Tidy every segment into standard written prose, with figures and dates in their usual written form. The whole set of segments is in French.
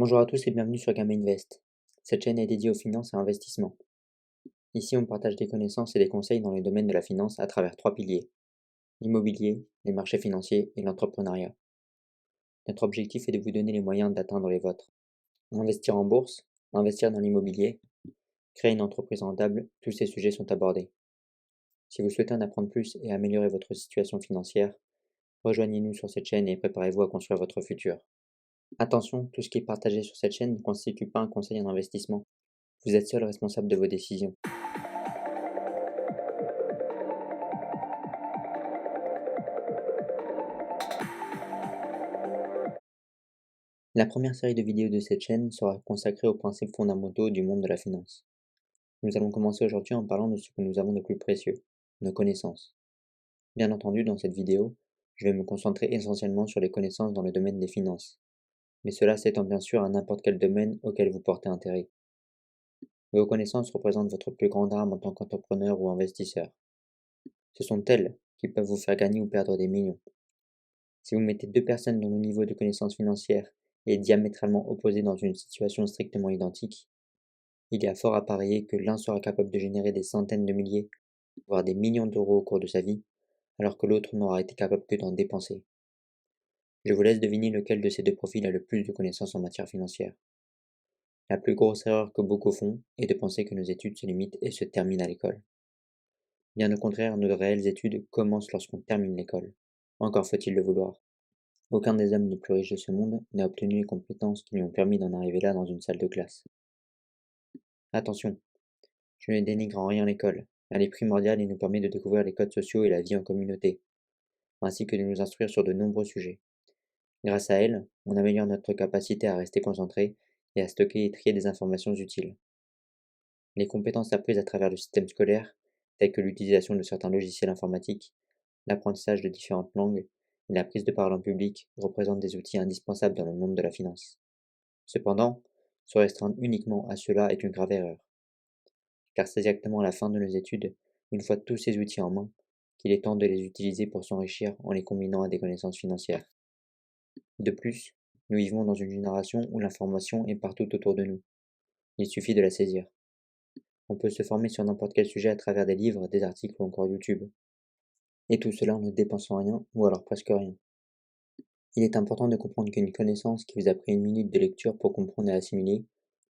Bonjour à tous et bienvenue sur Game Invest. Cette chaîne est dédiée aux finances et investissements. Ici, on partage des connaissances et des conseils dans le domaine de la finance à travers trois piliers: l'immobilier, les marchés financiers et l'entrepreneuriat. Notre objectif est de vous donner les moyens d'atteindre les vôtres. Investir en bourse, investir dans l'immobilier, créer une entreprise rentable, tous ces sujets sont abordés. Si vous souhaitez en apprendre plus et améliorer votre situation financière, rejoignez-nous sur cette chaîne et préparez-vous à construire votre futur. Attention, tout ce qui est partagé sur cette chaîne ne constitue pas un conseil en investissement. Vous êtes seul responsable de vos décisions. La première série de vidéos de cette chaîne sera consacrée aux principes fondamentaux du monde de la finance. Nous allons commencer aujourd'hui en parlant de ce que nous avons de plus précieux, nos connaissances. Bien entendu, dans cette vidéo, je vais me concentrer essentiellement sur les connaissances dans le domaine des finances, mais cela s'étend bien sûr à n'importe quel domaine auquel vous portez intérêt. Vos connaissances représentent votre plus grande arme en tant qu'entrepreneur ou investisseur. Ce sont elles qui peuvent vous faire gagner ou perdre des millions. Si vous mettez deux personnes dont le niveau de connaissance financière est diamétralement opposé dans une situation strictement identique, il y a fort à parier que l'un sera capable de générer des centaines de milliers, voire des millions d'euros au cours de sa vie, alors que l'autre n'aura été capable que d'en dépenser. Je vous laisse deviner lequel de ces deux profils a le plus de connaissances en matière financière. La plus grosse erreur que beaucoup font est de penser que nos études se limitent et se terminent à l'école. Bien au contraire, nos réelles études commencent lorsqu'on termine l'école. Encore faut-il le vouloir. Aucun des hommes les plus riches de ce monde n'a obtenu les compétences qui lui ont permis d'en arriver là dans une salle de classe. Attention, je ne dénigre en rien l'école. Elle est primordiale et nous permet de découvrir les codes sociaux et la vie en communauté, ainsi que de nous instruire sur de nombreux sujets. Grâce à elle, on améliore notre capacité à rester concentré et à stocker et trier des informations utiles. Les compétences apprises à travers le système scolaire, telles que l'utilisation de certains logiciels informatiques, l'apprentissage de différentes langues et la prise de parole en public, représentent des outils indispensables dans le monde de la finance. Cependant, se restreindre uniquement à cela est une grave erreur, car c'est exactement à la fin de nos études, une fois tous ces outils en main, qu'il est temps de les utiliser pour s'enrichir en les combinant à des connaissances financières. De plus, nous vivons dans une génération où l'information est partout autour de nous. Il suffit de la saisir. On peut se former sur n'importe quel sujet à travers des livres, des articles ou encore YouTube. Et tout cela en ne dépensant rien, ou alors presque rien. Il est important de comprendre qu'une connaissance qui vous a pris une minute de lecture pour comprendre et assimiler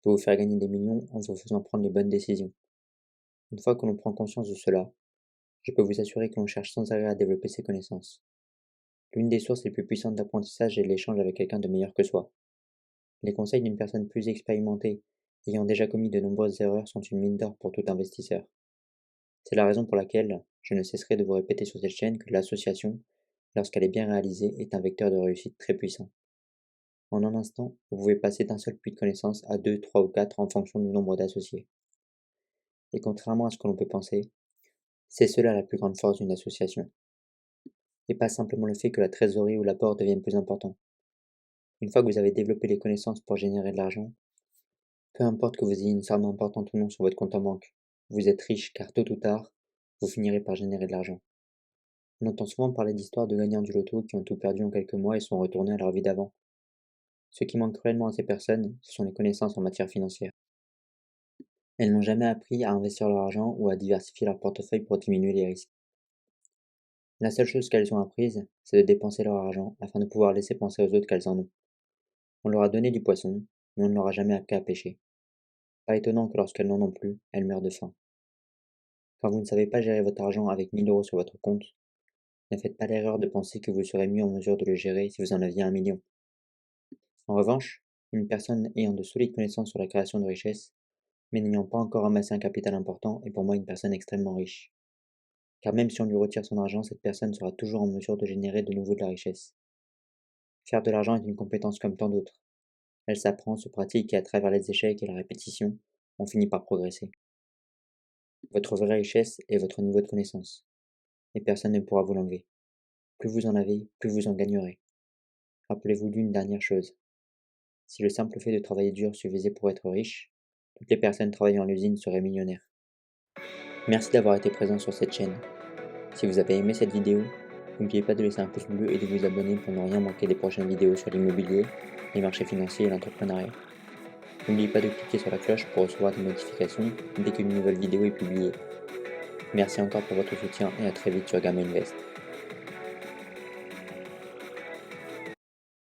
peut vous faire gagner des millions en vous faisant prendre les bonnes décisions. Une fois que l'on prend conscience de cela, je peux vous assurer que l'on cherche sans arrêt à développer ses connaissances. L'une des sources les plus puissantes d'apprentissage est l'échange avec quelqu'un de meilleur que soi. Les conseils d'une personne plus expérimentée, ayant déjà commis de nombreuses erreurs, sont une mine d'or pour tout investisseur. C'est la raison pour laquelle je ne cesserai de vous répéter sur cette chaîne que l'association, lorsqu'elle est bien réalisée, est un vecteur de réussite très puissant. En un instant, vous pouvez passer d'un seul puits de connaissances à deux, trois ou quatre en fonction du nombre d'associés. Et contrairement à ce que l'on peut penser, c'est cela la plus grande force d'une association. Et pas simplement le fait que la trésorerie ou l'apport deviennent plus importants. Une fois que vous avez développé les connaissances pour générer de l'argent, peu importe que vous ayez une somme importante ou non sur votre compte en banque, vous êtes riche car tôt ou tard, vous finirez par générer de l'argent. On entend souvent parler d'histoires de gagnants du loto qui ont tout perdu en quelques mois et sont retournés à leur vie d'avant. Ce qui manque cruellement à ces personnes, ce sont les connaissances en matière financière. Elles n'ont jamais appris à investir leur argent ou à diversifier leur portefeuille pour diminuer les risques. La seule chose qu'elles ont apprise, c'est de dépenser leur argent afin de pouvoir laisser penser aux autres qu'elles en ont. On leur a donné du poisson, mais on ne leur a jamais appris à pêcher. Pas étonnant que lorsqu'elles n'en ont plus, elles meurent de faim. Quand vous ne savez pas gérer votre argent avec 1000 € sur votre compte, ne faites pas l'erreur de penser que vous serez mieux en mesure de le gérer si vous en aviez 1 million. En revanche, une personne ayant de solides connaissances sur la création de richesses, mais n'ayant pas encore amassé un capital important, est pour moi une personne extrêmement riche. Car même si on lui retire son argent, cette personne sera toujours en mesure de générer de nouveau de la richesse. Faire de l'argent est une compétence comme tant d'autres. Elle s'apprend, se pratique et à travers les échecs et la répétition, on finit par progresser. Votre vraie richesse est votre niveau de connaissance, et personne ne pourra vous l'enlever. Plus vous en avez, plus vous en gagnerez. Rappelez-vous d'une dernière chose. Si le simple fait de travailler dur suffisait pour être riche, toutes les personnes travaillant en usine seraient millionnaires. Merci d'avoir été présent sur cette chaîne. Si vous avez aimé cette vidéo, N'oubliez pas de laisser un pouce bleu et de vous abonner pour ne rien manquer des prochaines vidéos sur l'immobilier, les marchés financiers et l'entrepreneuriat. N'oubliez pas de cliquer sur la cloche pour recevoir des notifications dès qu'une nouvelle vidéo est publiée. Merci encore pour votre soutien et à très vite sur Gamma Invest.